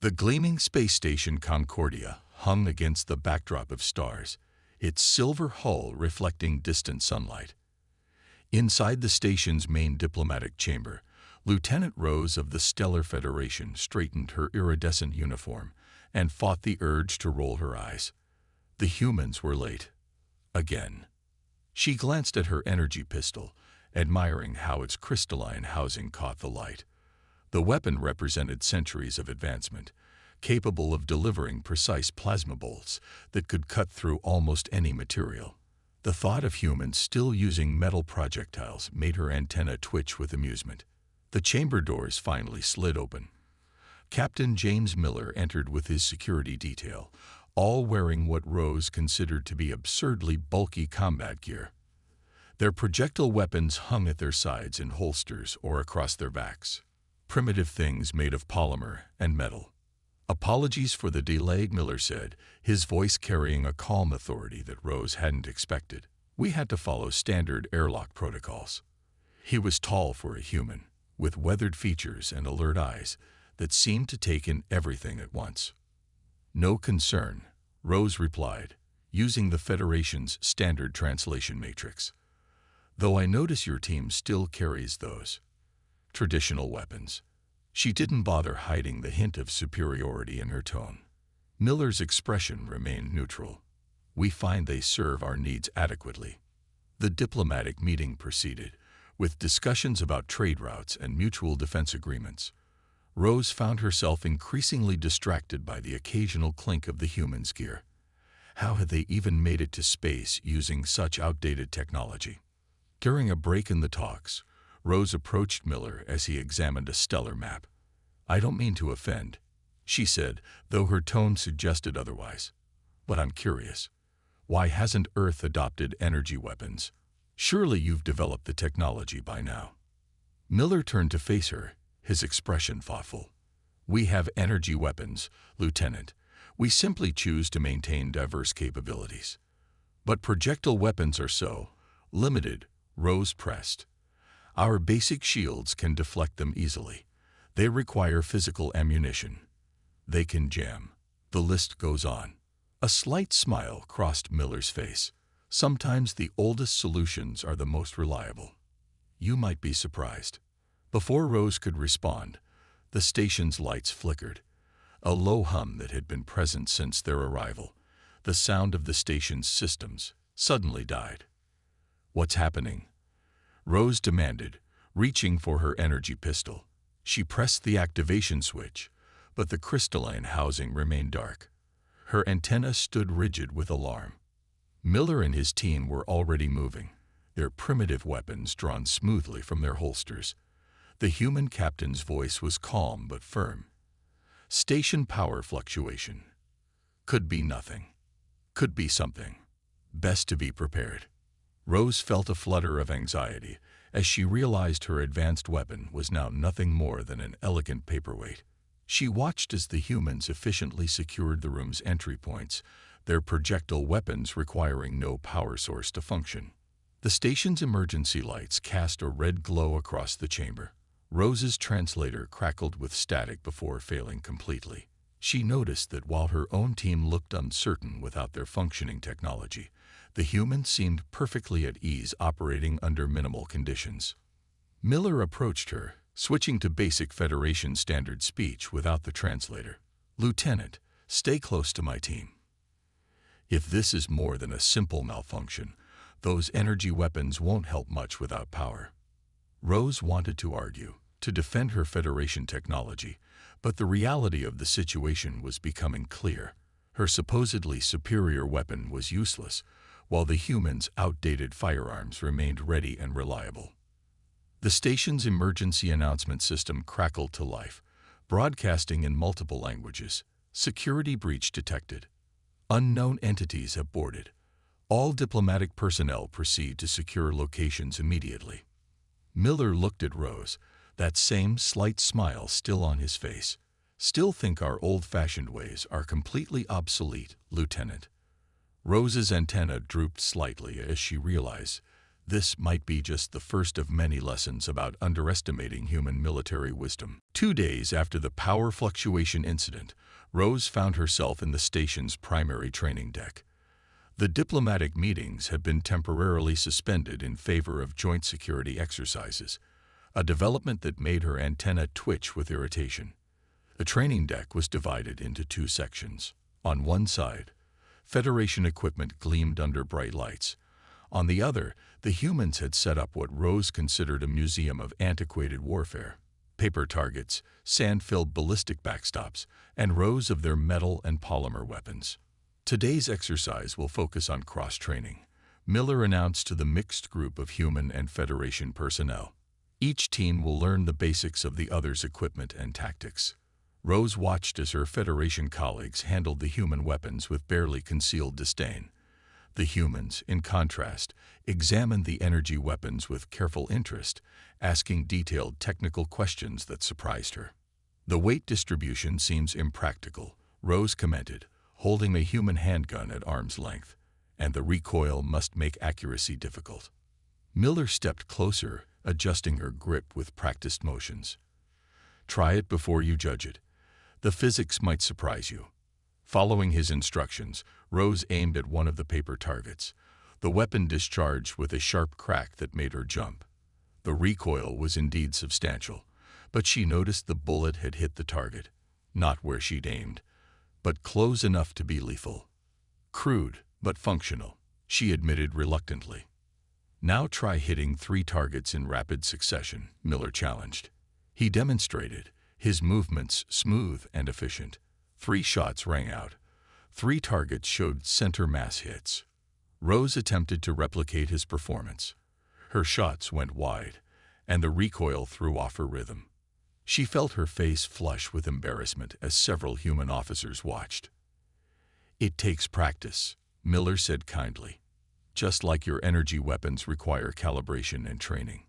The gleaming space station Concordia hung against the backdrop of stars, its silver hull reflecting distant sunlight. Inside the station's main diplomatic chamber, Lieutenant Rose of the Stellar Federation straightened her iridescent uniform and fought the urge to roll her eyes. The humans were late. Again. She glanced at her energy pistol, admiring how its crystalline housing caught the light. The weapon represented centuries of advancement, capable of delivering precise plasma bolts that could cut through almost any material. The thought of humans still using metal projectiles made her antenna twitch with amusement. The chamber doors finally slid open. Captain James Miller entered with his security detail, all wearing what Rose considered to be absurdly bulky combat gear. Their projectile weapons hung at their sides in holsters or across their backs. Primitive things made of polymer and metal. "Apologies for the delay," Miller said, his voice carrying a calm authority that Rose hadn't expected. "We had to follow standard airlock protocols." He was tall for a human, with weathered features and alert eyes that seemed to take in everything at once. "No concern," Rose replied, using the Federation's standard translation matrix. "Though I notice your team still carries those traditional weapons." She didn't bother hiding the hint of superiority in her tone. Miller's expression remained neutral. "We find they serve our needs adequately." The diplomatic meeting proceeded, with discussions about trade routes and mutual defense agreements. Rose found herself increasingly distracted by the occasional clink of the humans' gear. How had they even made it to space using such outdated technology? During a break in the talks, Rose approached Miller as he examined a stellar map. "I don't mean to offend," she said, though her tone suggested otherwise. "But I'm curious. Why hasn't Earth adopted energy weapons? Surely you've developed the technology by now." Miller turned to face her, his expression thoughtful. "We have energy weapons, Lieutenant. We simply choose to maintain diverse capabilities." "But projectile weapons are so limited," Rose pressed. "Our basic shields can deflect them easily. They require physical ammunition. They can jam." The list goes on. A slight smile crossed Miller's face. "Sometimes the oldest solutions are the most reliable. You might be surprised." Before Rose could respond, the station's lights flickered. A low hum that had been present since their arrival, the sound of the station's systems, suddenly died. "What's happening?" Rose demanded, reaching for her energy pistol. She pressed the activation switch, but the crystalline housing remained dark. Her antenna stood rigid with alarm. Miller and his team were already moving, their primitive weapons drawn smoothly from their holsters. The human captain's voice was calm but firm. "Station power fluctuation. Could be nothing. Could be something. Best to be prepared." Rose felt a flutter of anxiety as she realized her advanced weapon was now nothing more than an elegant paperweight. She watched as the humans efficiently secured the room's entry points, their projectile weapons requiring no power source to function. The station's emergency lights cast a red glow across the chamber. Rose's translator crackled with static before failing completely. She noticed that while her own team looked uncertain without their functioning technology, the humans seemed perfectly at ease operating under minimal conditions. Miller approached her, switching to basic Federation standard speech without the translator. "Lieutenant, stay close to my team. If this is more than a simple malfunction, those energy weapons won't help much without power." Rose wanted to argue, to defend her Federation technology, but the reality of the situation was becoming clear. Her supposedly superior weapon was useless, while the humans' outdated firearms remained ready and reliable. The station's emergency announcement system crackled to life, broadcasting in multiple languages. "Security breach detected. Unknown entities have boarded. All diplomatic personnel proceed to secure locations immediately." Miller looked at Rose, that same slight smile still on his face. "Still think our old-fashioned ways are completely obsolete, Lieutenant." Rose's antenna drooped slightly as she realized This might be just the first of many lessons about underestimating human military wisdom. 2 days after the power fluctuation incident, Rose found herself in the station's primary training deck. The diplomatic meetings had been temporarily suspended in favor of joint security exercises, a development that made her antenna twitch with irritation. The training deck was divided into 2 sections. On one side, Federation equipment gleamed under bright lights. On the other, the humans had set up what Rose considered a museum of antiquated warfare. Paper targets, sand-filled ballistic backstops, and rows of their metal and polymer weapons. Today's exercise will focus on cross-training, Miller announced to the mixed group of human and Federation personnel. Each team will learn the basics of the other's equipment and tactics. Rose watched as her Federation colleagues handled the human weapons with barely concealed disdain. The humans, in contrast, examined the energy weapons with careful interest, asking detailed technical questions that surprised her. "The weight distribution seems impractical," Rose commented, holding a human handgun at arm's length, "and the recoil must make accuracy difficult." Miller stepped closer, adjusting her grip with practiced motions. "Try it before you judge it. The physics might surprise you." Following his instructions, Rose aimed at one of the paper targets. The weapon discharged with a sharp crack that made her jump. The recoil was indeed substantial, but she noticed the bullet had hit the target, not where she'd aimed, but close enough to be lethal. "Crude, but functional," she admitted reluctantly. "Now try hitting 3 targets in rapid succession," Miller challenged. He demonstrated, his movements smooth and efficient. 3 shots rang out. 3 targets showed center mass hits. Rose attempted to replicate his performance. Her shots went wide, and the recoil threw off her rhythm. She felt her face flush with embarrassment as several human officers watched. "It takes practice," Miller said kindly. "Just like your energy weapons require calibration and training."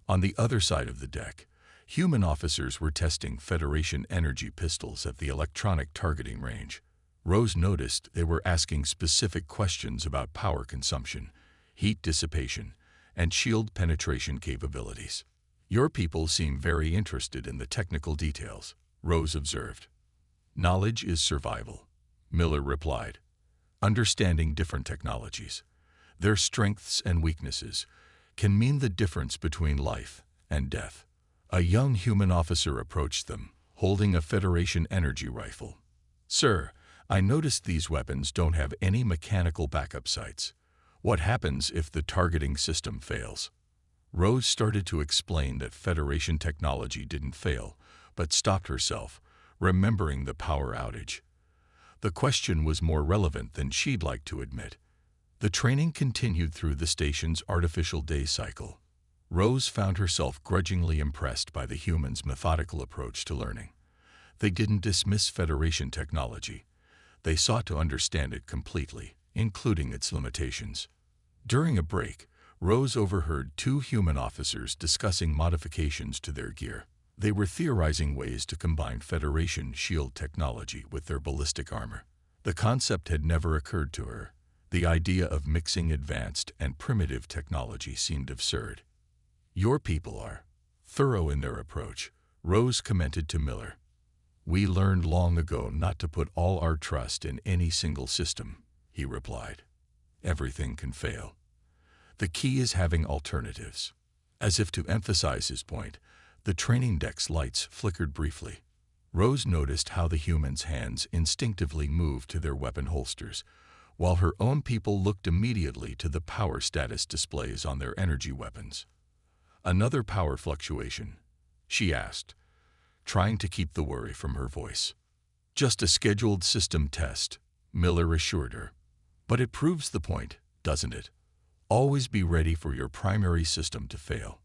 On the other side of the deck, human officers were testing Federation energy pistols at the electronic targeting range. Rose noticed they were asking specific questions about power consumption, heat dissipation, and shield penetration capabilities. "Your people seem very interested in the technical details," Rose observed. "Knowledge is survival," Miller replied. "Understanding different technologies, their strengths and weaknesses, can mean the difference between life and death." A young human officer approached them, holding a Federation energy rifle. "Sir, I noticed these weapons don't have any mechanical backup sights. What happens if the targeting system fails?" Rose started to explain that Federation technology didn't fail, but stopped herself, remembering the power outage. The question was more relevant than she'd like to admit. The training continued through the station's artificial day cycle. Rose found herself grudgingly impressed by the humans' methodical approach to learning. They didn't dismiss Federation technology. They sought to understand it completely, including its limitations. During a break, Rose overheard 2 human officers discussing modifications to their gear. They were theorizing ways to combine Federation shield technology with their ballistic armor. The concept had never occurred to her. The idea of mixing advanced and primitive technology seemed absurd. "Your people are thorough in their approach," Rose commented to Miller. "We learned long ago not to put all our trust in any single system," he replied. "Everything can fail. The key is having alternatives." As if to emphasize his point, the training deck's lights flickered briefly. Rose noticed how the humans' hands instinctively moved to their weapon holsters, while her own people looked immediately to the power status displays on their energy weapons. "Another power fluctuation?" she asked, trying to keep the worry from her voice. "Just a scheduled system test," Miller assured her. "But it proves the point, doesn't it? Always be ready for your primary system to fail."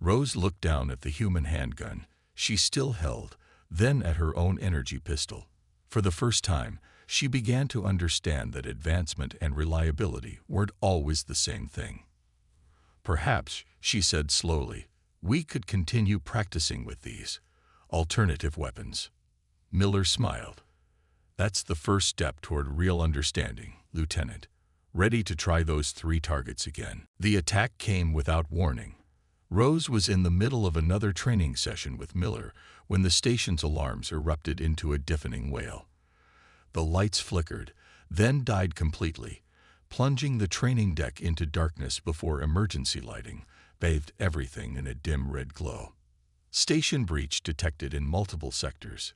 Rose looked down at the human handgun she still held, then at her own energy pistol. For the first time, she began to understand that advancement and reliability weren't always the same thing. "Perhaps," she said slowly, "we could continue practicing with these alternative weapons." Miller smiled. "That's the first step toward real understanding, Lieutenant," ready to try those 3 targets again. The attack came without warning. Rose was in the middle of another training session with Miller when the station's alarms erupted into a deafening wail. The lights flickered, then died completely, plunging the training deck into darkness before emergency lighting bathed everything in a dim red glow. Station breach detected in multiple sectors.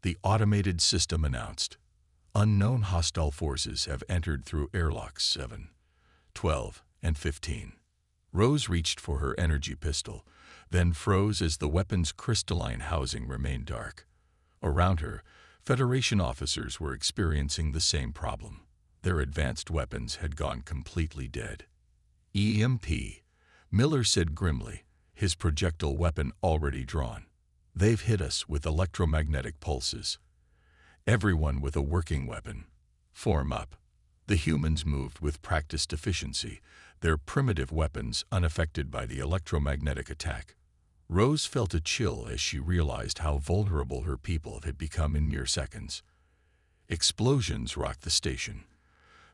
The automated system announced, "Unknown hostile forces have entered through airlocks 7, 12, and 15. Rose reached for her energy pistol, then froze as the weapon's crystalline housing remained dark. Around her, Federation officers were experiencing the same problem. Their advanced weapons had gone completely dead. EMP, Miller said grimly, his projectile weapon already drawn. They've hit us with electromagnetic pulses. Everyone with a working weapon, form up. The humans moved with practiced efficiency, their primitive weapons unaffected by the electromagnetic attack. Rose felt a chill as she realized how vulnerable her people had become in mere seconds. Explosions rocked the station.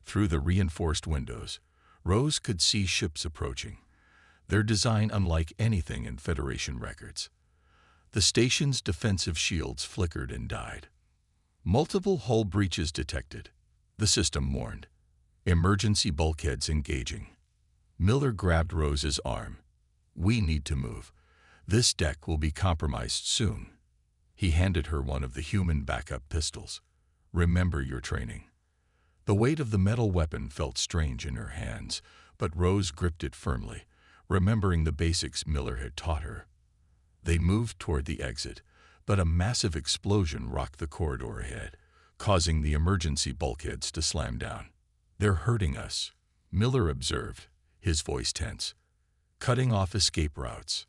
Through the reinforced windows, Rose could see ships approaching, their design unlike anything in Federation records. The station's defensive shields flickered and died. Multiple hull breaches detected. The system warned. Emergency bulkheads engaging. Miller grabbed Rose's arm. "We need to move. This deck will be compromised soon." He handed her one of the human backup pistols. "Remember your training." The weight of the metal weapon felt strange in her hands, but Rose gripped it firmly, remembering the basics Miller had taught her. They moved toward the exit, but a massive explosion rocked the corridor ahead, causing the emergency bulkheads to slam down. "They're hurting us," Miller observed, his voice tense. "Cutting off escape routes."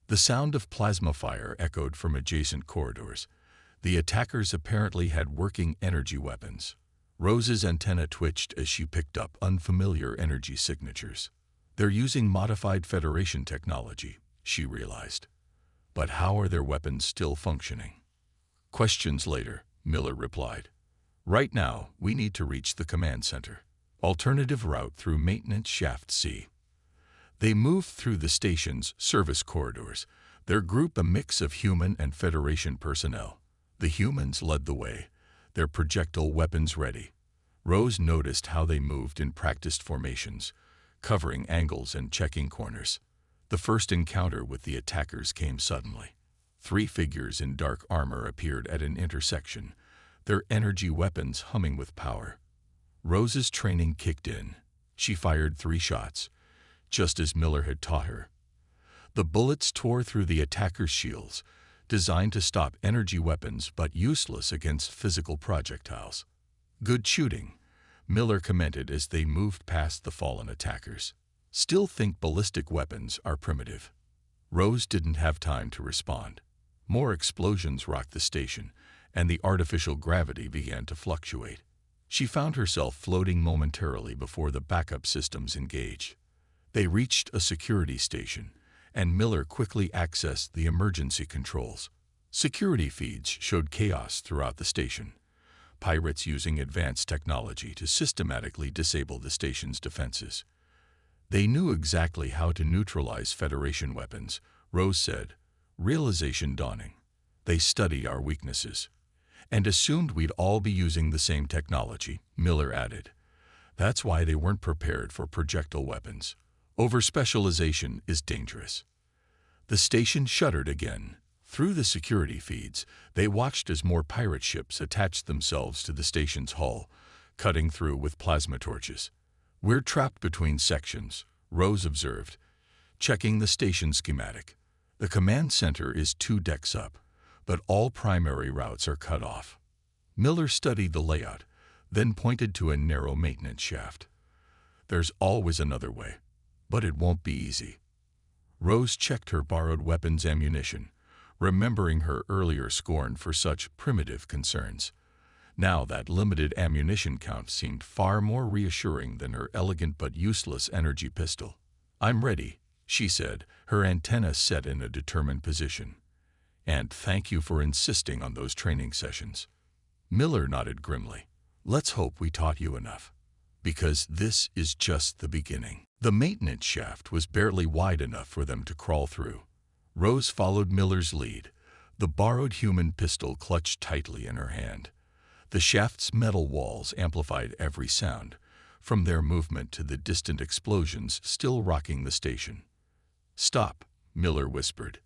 The sound of plasma fire echoed from adjacent corridors. The attackers apparently had working energy weapons. Rose's antenna twitched as she picked up unfamiliar energy signatures. "They're using modified Federation technology," she realized. "But how are their weapons still functioning?" "Questions later," Miller replied. "Right now, we need to reach the command center. Alternative route through Maintenance Shaft C." They moved through the station's service corridors, their group a mix of human and Federation personnel. The humans led the way, their projectile weapons ready. Rose noticed how they moved in practiced formations, covering angles and checking corners. The first encounter with the attackers came suddenly. 3 figures in dark armor appeared at an intersection, their energy weapons humming with power. Rose's training kicked in. She fired 3 shots, just as Miller had taught her. The bullets tore through the attackers' shields, designed to stop energy weapons but useless against physical projectiles. "Good shooting," Miller commented as they moved past the fallen attackers. "Still think ballistic weapons are primitive." Rose didn't have time to respond. More explosions rocked the station, and the artificial gravity began to fluctuate. She found herself floating momentarily before the backup systems engaged. They reached a security station, and Miller quickly accessed the emergency controls. Security feeds showed chaos throughout the station. Pirates using advanced technology to systematically disable the station's defenses. "They knew exactly how to neutralize Federation weapons," Rose said, realization dawning. "They studied our weaknesses and assumed we'd all be using the same technology," Miller added. "That's why they weren't prepared for projectile weapons. Over-specialization is dangerous." The station shuddered again. Through the security feeds, they watched as more pirate ships attached themselves to the station's hull, cutting through with plasma torches. "We're trapped between sections," Rose observed, checking the station schematic. "The command center is 2 decks up, but all primary routes are cut off." Miller studied the layout, then pointed to a narrow maintenance shaft. "There's always another way, but it won't be easy." Rose checked her borrowed weapons ammunition, remembering her earlier scorn for such primitive concerns. Now that limited ammunition count seemed far more reassuring than her elegant but useless energy pistol. "I'm ready," she said, her antenna set in a determined position. "And thank you for insisting on those training sessions." Miller nodded grimly. "Let's hope we taught you enough." because this is just the beginning. The maintenance shaft was barely wide enough for them to crawl through. Rose followed Miller's lead, the borrowed human pistol clutched tightly in her hand. The shaft's metal walls amplified every sound, from their movement to the distant explosions still rocking the station. "Stop," Miller whispered.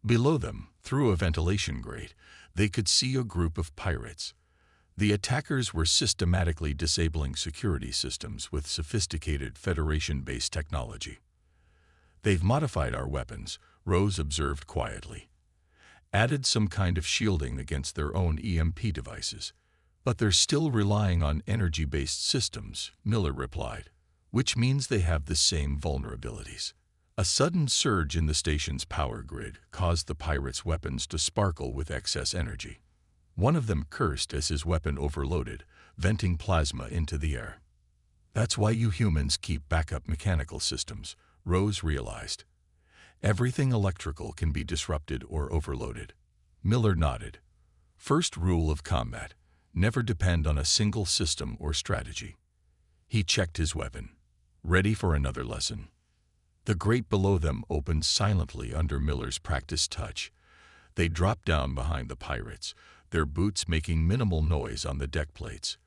Below them, through a ventilation grate, they could see a group of pirates. The attackers were systematically disabling security systems with sophisticated Federation-based technology. "They've modified our weapons," Rose observed quietly. "Added some kind of shielding against their own EMP devices. But they're still relying on energy-based systems," Miller replied, "which means they have the same vulnerabilities." A sudden surge in the station's power grid caused the pirates' weapons to sparkle with excess energy. One of them cursed as his weapon overloaded, venting plasma into the air. "That's why you humans keep backup mechanical systems," Rose realized. "Everything electrical can be disrupted or overloaded." Miller nodded. "First rule of combat: never depend on a single system or strategy." He checked his weapon, ready for another lesson. The grate below them opened silently under Miller's practiced touch. They dropped down behind the pirates, their boots making minimal noise on the deck plates.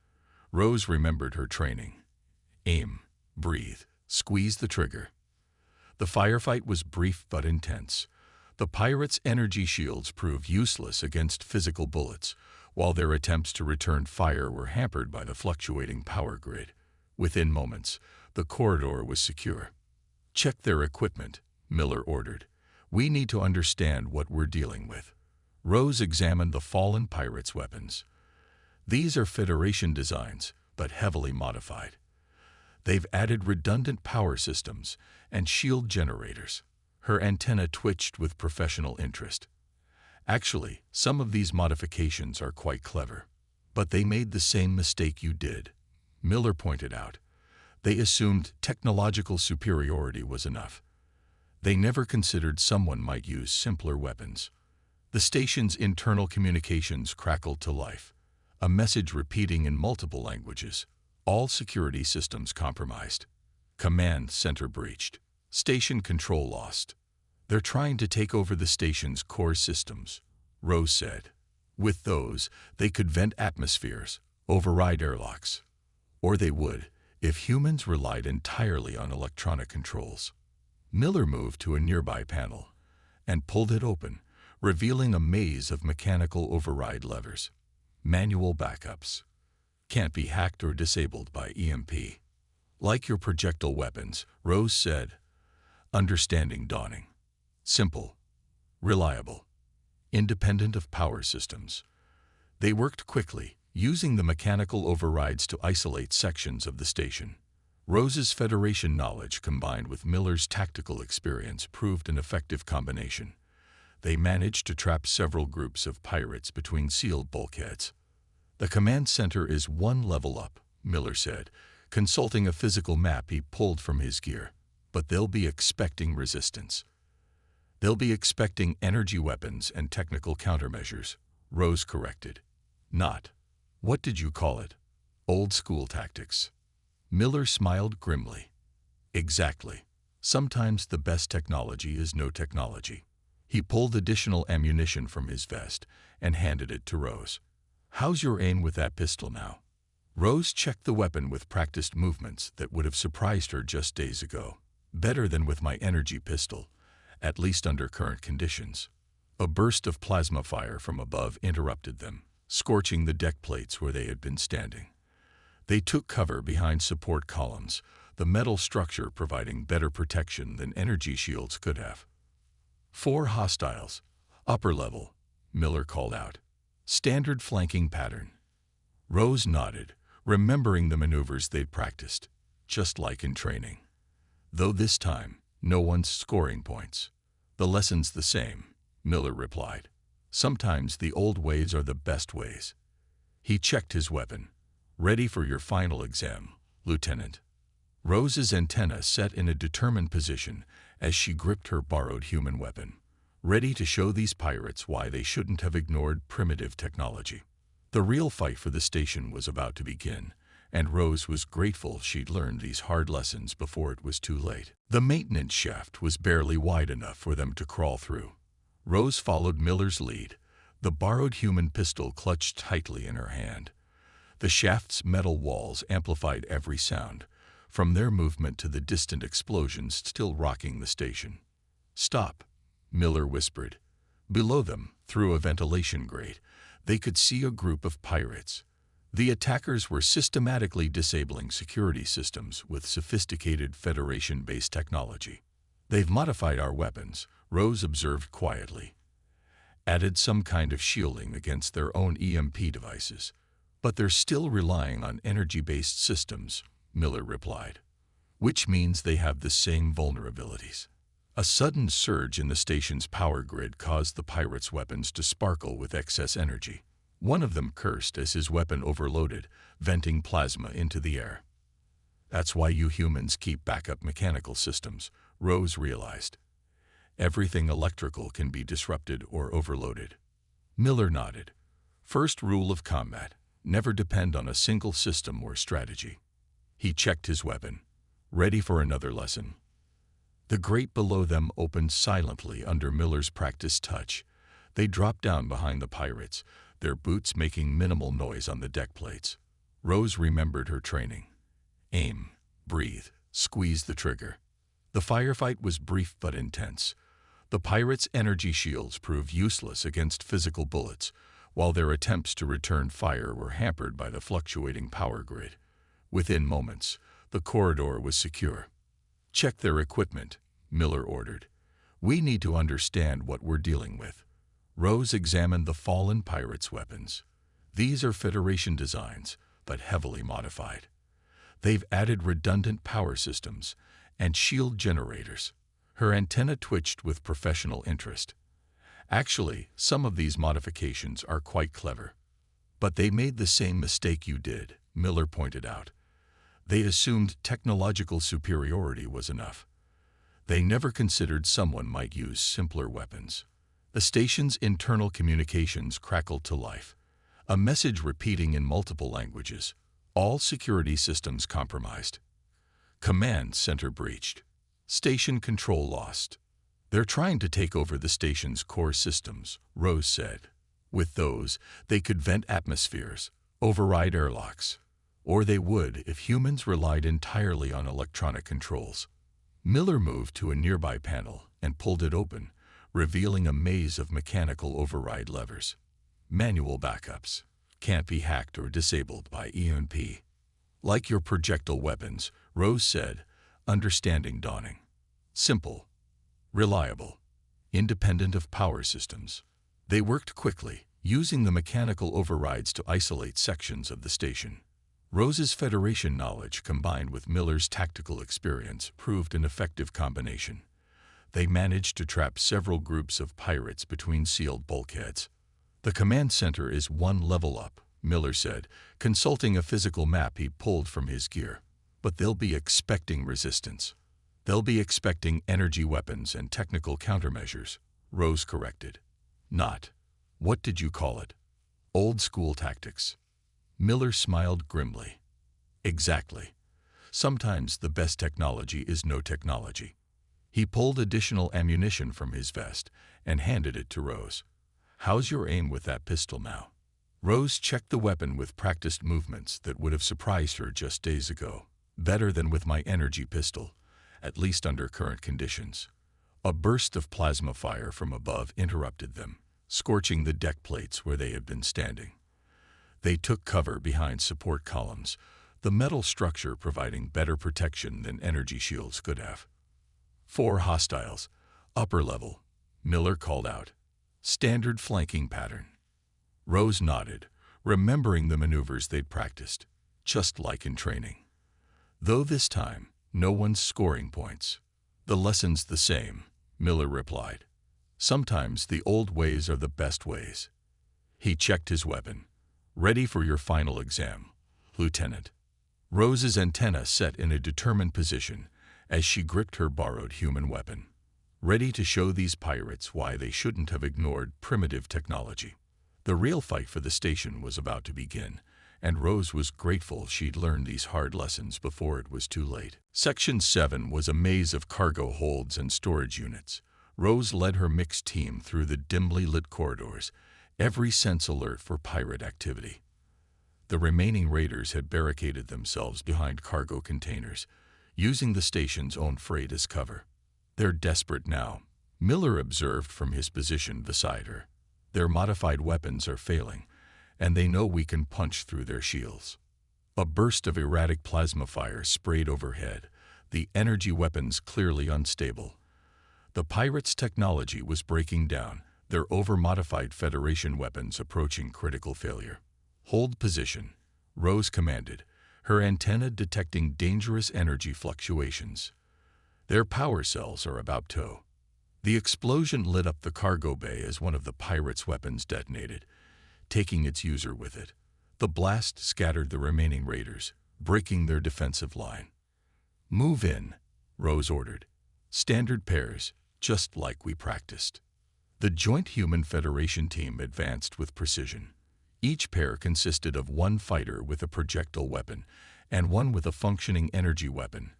Rose remembered her training. Aim, breathe, squeeze the trigger. The firefight was brief but intense. The pirates' energy shields proved useless against physical bullets, while their attempts to return fire were hampered by the fluctuating power grid. Within moments, the corridor was secure. "Check their equipment," Miller ordered. "We need to understand what we're dealing with." Rose examined the fallen pirates' weapons. "These are Federation designs, but heavily modified. They've added redundant power systems and shield generators." Her antenna twitched with professional interest. "Actually, some of these modifications are quite clever. But they made the same mistake you did," Miller pointed out. "They assumed technological superiority was enough. They never considered someone might use simpler weapons." The station's internal communications crackled to life, a message repeating in multiple languages. "All security systems compromised. Command center breached. Station control lost. They're trying to take over the station's core systems," Rose said. "With those, they could vent atmospheres, override airlocks. Or they would, if humans relied entirely on electronic controls." Miller moved to a nearby panel and pulled it open, revealing a maze of mechanical override levers. Manual backups. Can't be hacked or disabled by EMP. "Like your projectile weapons," Rose said, understanding dawning. "Simple, reliable, independent of power systems." They worked quickly, using the mechanical overrides to isolate sections of the station. Rose's Federation knowledge combined with Miller's tactical experience proved an effective combination. They managed to trap several groups of pirates between sealed bulkheads. "The command center is one level up," Miller said, consulting a physical map he pulled from his gear. "But they'll be expecting resistance. They'll be expecting energy weapons and technical countermeasures," Rose corrected. "Not, what did you call it? Old school tactics." Miller smiled grimly. "Exactly. Sometimes the best technology is no technology." He pulled additional ammunition from his vest and handed it to Rose. "How's your aim with that pistol now?" Rose checked the weapon with practiced movements that would have surprised her just days ago. "Better than with my energy pistol, at least under current conditions." A burst of plasma fire from above interrupted them, scorching the deck plates where they had been standing. They took cover behind support columns, the metal structure providing better protection than energy shields could have. "4 hostiles. Upper level," Miller called out. "Standard flanking pattern." Rose nodded, remembering the maneuvers they'd practiced, just like in training. "Though this time, no one's scoring points." "The lesson's the same," Miller replied. "Sometimes the old ways are the best ways." He checked his weapon. "Ready for your final exam, Lieutenant." Rose's antenna set in a determined position as she gripped her borrowed human weapon, ready to show these pirates why they shouldn't have ignored primitive technology. The real fight for the station was about to begin, and Rose was grateful she'd learned these hard lessons before it was too late. The maintenance shaft was barely wide enough for them to crawl through. Rose followed Miller's lead, the borrowed human pistol clutched tightly in her hand. The shaft's metal walls amplified every sound, from their movement to the distant explosions still rocking the station. "Stop," Miller whispered. Below them, through a ventilation grate, they could see a group of pirates. The attackers were systematically disabling security systems with sophisticated Federation-based technology. "They've modified our weapons," Rose observed quietly. "Added some kind of shielding against their own EMP devices. But they're still relying on energy-based systems," Miller replied. "Which means they have the same vulnerabilities." A sudden surge in the station's power grid caused the pirates' weapons to sparkle with excess energy. One of them cursed as his weapon overloaded, venting plasma into the air. "That's why you humans keep backup mechanical systems," Rose realized. "Everything electrical can be disrupted or overloaded." Miller nodded. "First rule of combat: never depend on a single system or strategy." He checked his weapon, ready for another lesson. The grate below them opened silently under Miller's practiced touch. They dropped down behind the pirates, their boots making minimal noise on the deck plates. Rose remembered her training. Aim, breathe, squeeze the trigger. The firefight was brief but intense. The pirates' energy shields proved useless against physical bullets, while their attempts to return fire were hampered by the fluctuating power grid. Within moments, the corridor was secure. "Check their equipment," Miller ordered. "We need to understand what we're dealing with." Rose examined the fallen pirates' weapons. These are Federation designs, but heavily modified. They've added redundant power systems and shield generators. Her antenna twitched with professional interest. "Actually, some of these modifications are quite clever. But they made the same mistake you did," Miller pointed out. "They assumed technological superiority was enough. They never considered someone might use simpler weapons." The station's internal communications crackled to life, a message repeating in multiple languages. "All security systems compromised. Command center breached. Station control lost." "They're trying to take over the station's core systems," Rose said. "With those, they could vent atmospheres, override airlocks. Or they would if humans relied entirely on electronic controls." Miller moved to a nearby panel and pulled it open, revealing a maze of mechanical override levers. "Manual backups. Can't be hacked or disabled by EMP. Like your projectile weapons," Rose said, understanding dawning. "Simple, reliable, independent of power systems." They worked quickly, using the mechanical overrides to isolate sections of the station. Rose's Federation knowledge combined with Miller's tactical experience proved an effective combination. They managed to trap several groups of pirates between sealed bulkheads. "The command center is one level up," Miller said, consulting a physical map he pulled from his gear. "But they'll be expecting resistance. They'll be expecting energy weapons and technical countermeasures," Rose corrected. "Not, what did you call it? Old school tactics." Miller smiled grimly. "Exactly. Sometimes the best technology is no technology." He pulled additional ammunition from his vest and handed it to Rose. "How's your aim with that pistol now?" Rose checked the weapon with practiced movements that would have surprised her just days ago. "Better than with my energy pistol, at least under current conditions." A burst of plasma fire from above interrupted them, scorching the deck plates where they had been standing. They took cover behind support columns, the metal structure providing better protection than energy shields could have. "4 hostiles, upper level," Miller called out. "Standard flanking pattern." Rose nodded, remembering the maneuvers they'd practiced, just like in training. "Though this time, no one's scoring points." "The lesson's the same," Miller replied. "Sometimes the old ways are the best ways." He checked his weapon. "Ready for your final exam, Lieutenant." Rose's antenna set in a determined position as she gripped her borrowed human weapon, ready to show these pirates why they shouldn't have ignored primitive technology. The real fight for the station was about to begin, and Rose was grateful she'd learned these hard lessons before it was too late. Section 7 was a maze of cargo holds and storage units. Rose led her mixed team through the dimly lit corridors, every sense alert for pirate activity. The remaining raiders had barricaded themselves behind cargo containers, using the station's own freight as cover. They're desperate now, Miller observed from his position beside her. Their modified weapons are failing, and they know we can punch through their shields. A burst of erratic plasma fire sprayed overhead, the energy weapons clearly unstable. The pirates' technology was breaking down, their over-modified Federation weapons approaching critical failure. Hold position, Rose commanded, her antenna detecting dangerous energy fluctuations. Their power cells are about to. The explosion lit up the cargo bay as one of the pirates' weapons detonated, taking its user with it. The blast scattered the remaining raiders, breaking their defensive line. Move in, Rose ordered. Standard pairs, just like we practiced. The Joint Human Federation team advanced with precision. Each pair consisted of one fighter with a projectile weapon and one with a functioning energy weapon,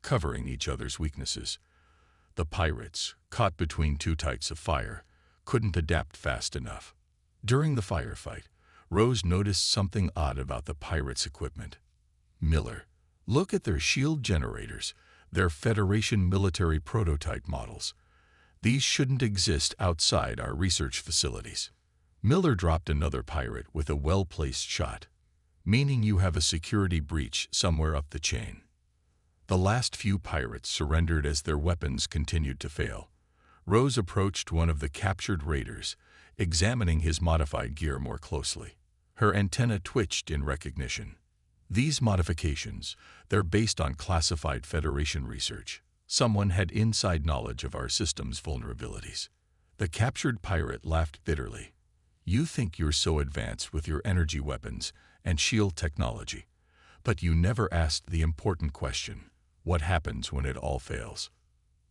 covering each other's weaknesses. The pirates, caught between two types of fire, couldn't adapt fast enough. During the firefight, Rose noticed something odd about the pirates' equipment. Miller, look at their shield generators, their Federation military prototype models. These shouldn't exist outside our research facilities. Miller dropped another pirate with a well-placed shot, meaning you have a security breach somewhere up the chain. The last few pirates surrendered as their weapons continued to fail. Rose approached one of the captured raiders, examining his modified gear more closely. Her antenna twitched in recognition. These modifications, they're based on classified Federation research. Someone had inside knowledge of our system's vulnerabilities. The captured pirate laughed bitterly. You think you're so advanced with your energy weapons and shield technology, but you never asked the important question. What happens when it all fails?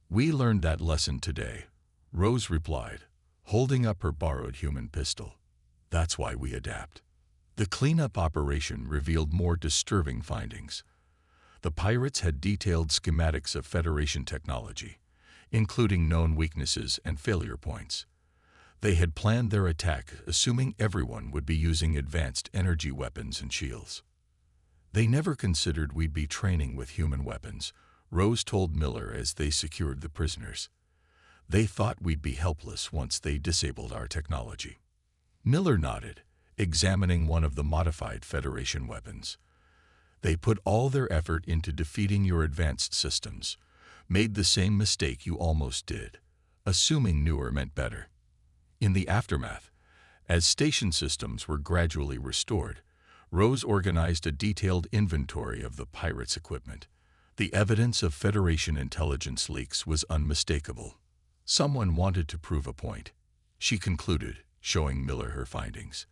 We learned that lesson today, Rose replied, holding up her borrowed human pistol. That's why we adapt. The cleanup operation revealed more disturbing findings. The pirates had detailed schematics of Federation technology, including known weaknesses and failure points. They had planned their attack assuming everyone would be using advanced energy weapons and shields. They never considered we'd be training with human weapons, Rose told Miller as they secured the prisoners. They thought we'd be helpless once they disabled our technology. Miller nodded, examining one of the modified Federation weapons. They put all their effort into defeating your advanced systems, made the same mistake you almost did, assuming newer meant better. In the aftermath, as station systems were gradually restored, Rose organized a detailed inventory of the pirates' equipment. The evidence of Federation intelligence leaks was unmistakable. Someone wanted to prove a point, she concluded, showing Miller her findings.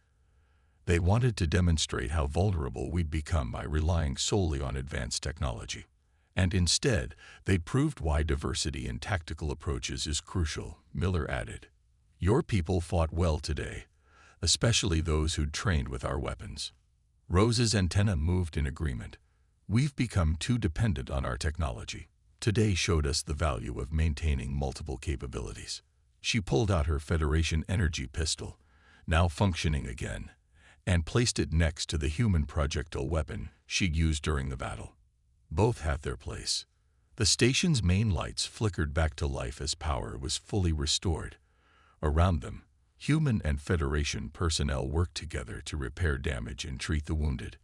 They wanted to demonstrate how vulnerable we'd become by relying solely on advanced technology. And instead, they proved why diversity in tactical approaches is crucial, Miller added. Your people fought well today, especially those who'd trained with our weapons. Rose's antenna moved in agreement. We've become too dependent on our technology. Today showed us the value of maintaining multiple capabilities. She pulled out her Federation energy pistol, now functioning again, and placed it next to the human projectile weapon she'd used during the battle. Both had their place. The station's main lights flickered back to life as power was fully restored. Around them, human and Federation personnel worked together to repair damage and treat the wounded.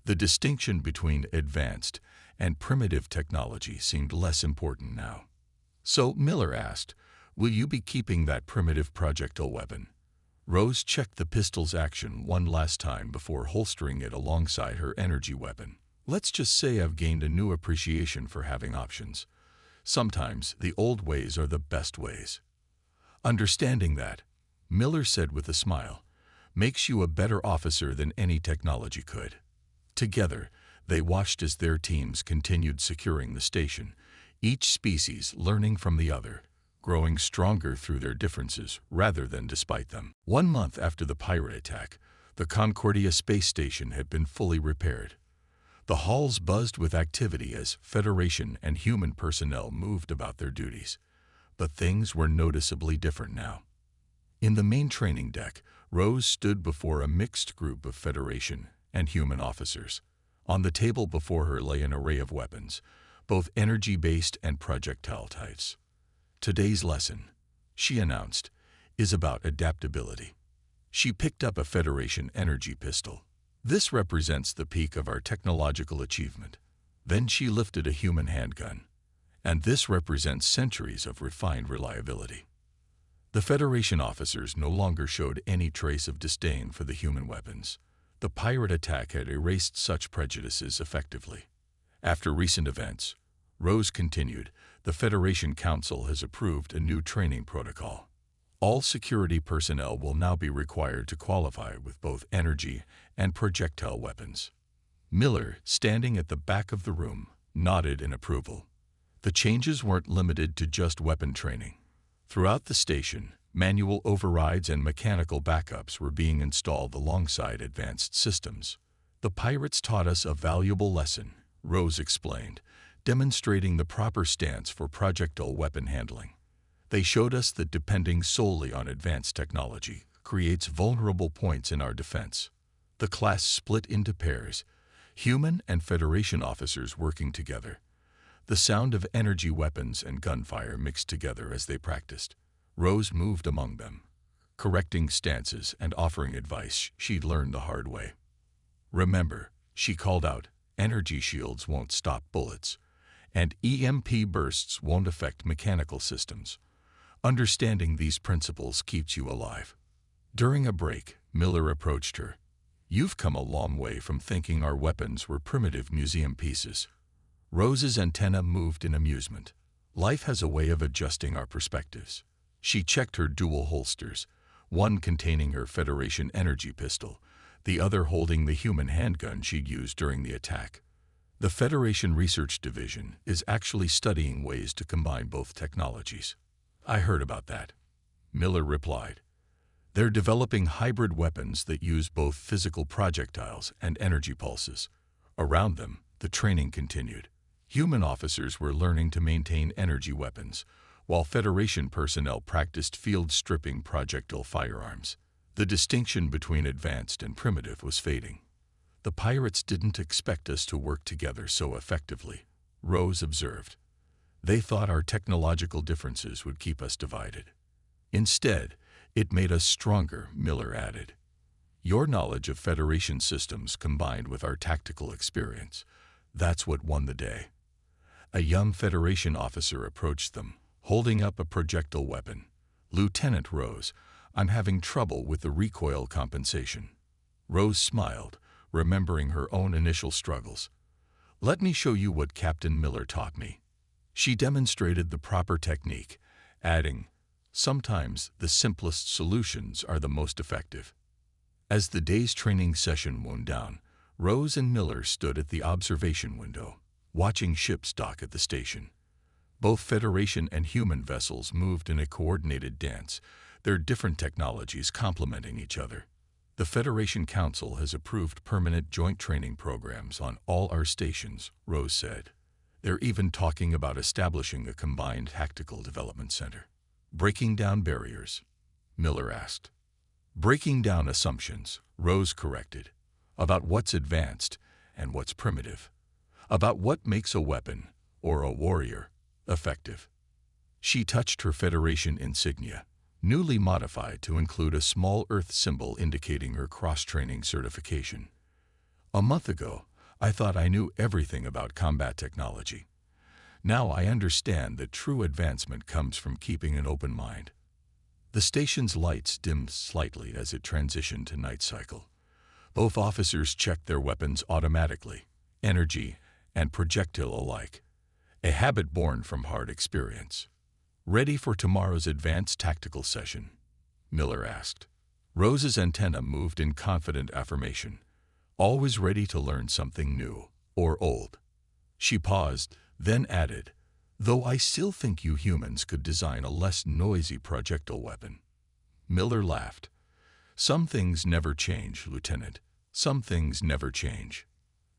The distinction between advanced and primitive technology seemed less important now. So Miller asked, will you be keeping that primitive projectile weapon? Rose checked the pistol's action one last time before holstering it alongside her energy weapon. Let's just say I've gained a new appreciation for having options. Sometimes the old ways are the best ways. Understanding that, Miller said with a smile, makes you a better officer than any technology could. Together, they watched as their teams continued securing the station, each species learning from the other, growing stronger through their differences rather than despite them. 1 month after the pirate attack, The Concordia space station had been fully repaired. The halls buzzed with activity as Federation and human personnel moved about their duties. But things were noticeably different now. In the main training deck, Rose stood before a mixed group of Federation and human officers. On the table before her lay an array of weapons, both energy-based and projectile types. Today's lesson, she announced, is about adaptability. She picked up a Federation energy pistol. This represents the peak of our technological achievement. Then she lifted a human handgun. And this represents centuries of refined reliability. The Federation officers no longer showed any trace of disdain for the human weapons. The pirate attack had erased such prejudices effectively. After recent events, Rose continued, the Federation Council has approved a new training protocol. All security personnel will now be required to qualify with both energy and projectile weapons. Miller, standing at the back of the room, nodded in approval. The changes weren't limited to just weapon training. Throughout the station, manual overrides and mechanical backups were being installed alongside advanced systems. The pirates taught us a valuable lesson, Rose explained, demonstrating the proper stance for projectile weapon handling. They showed us that depending solely on advanced technology creates vulnerable points in our defense. The class split into pairs, human and Federation officers working together. The sound of energy weapons and gunfire mixed together as they practiced. Rose moved among them, correcting stances and offering advice she'd learned the hard way. Remember, she called out, energy shields won't stop bullets, and EMP bursts won't affect mechanical systems. Understanding these principles keeps you alive. During a break, Miller approached her. You've come a long way from thinking our weapons were primitive museum pieces. Rose's antenna moved in amusement. Life has a way of adjusting our perspectives. She checked her dual holsters, one containing her Federation energy pistol, the other holding the human handgun she'd used during the attack. The Federation Research Division is actually studying ways to combine both technologies. I heard about that, Miller replied. They're developing hybrid weapons that use both physical projectiles and energy pulses. Around them, the training continued. Human officers were learning to maintain energy weapons, while Federation personnel practiced field-stripping projectile firearms. The distinction between advanced and primitive was fading. The pirates didn't expect us to work together so effectively, Rose observed. They thought our technological differences would keep us divided. Instead, it made us stronger, Miller added. Your knowledge of Federation systems combined with our tactical experience, that's what won the day. A young Federation officer approached them, holding up a projectile weapon. Lieutenant Rose, I'm having trouble with the recoil compensation. Rose smiled, remembering her own initial struggles. Let me show you what Captain Miller taught me. She demonstrated the proper technique, adding, sometimes the simplest solutions are the most effective. As the day's training session wound down, Rose and Miller stood at the observation window, watching ships dock at the station. Both Federation and human vessels moved in a coordinated dance, their different technologies complementing each other. The Federation Council has approved permanent joint training programs on all our stations, Rose said. They're even talking about establishing a combined tactical development center. Breaking down barriers, Miller asked. Breaking down assumptions, Rose corrected, about what's advanced and what's primitive, about what makes a weapon, or a warrior, effective. She touched her Federation insignia, newly modified to include a small Earth symbol indicating her cross-training certification. A month ago, I thought I knew everything about combat technology. Now I understand that true advancement comes from keeping an open mind. The station's lights dimmed slightly as it transitioned to night cycle. Both officers checked their weapons automatically, energy and projectile alike, a habit born from hard experience. Ready for tomorrow's advanced tactical session? Miller asked. Rose's antenna moved in confident affirmation, always ready to learn something new or old. She paused, then added, though I still think you humans could design a less noisy projectile weapon. Miller laughed. Some things never change, Lieutenant. Some things never change.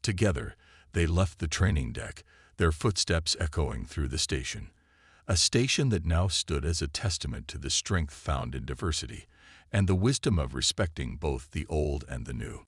Together, they left the training deck, their footsteps echoing through the station. A station that now stood as a testament to the strength found in diversity and the wisdom of respecting both the old and the new.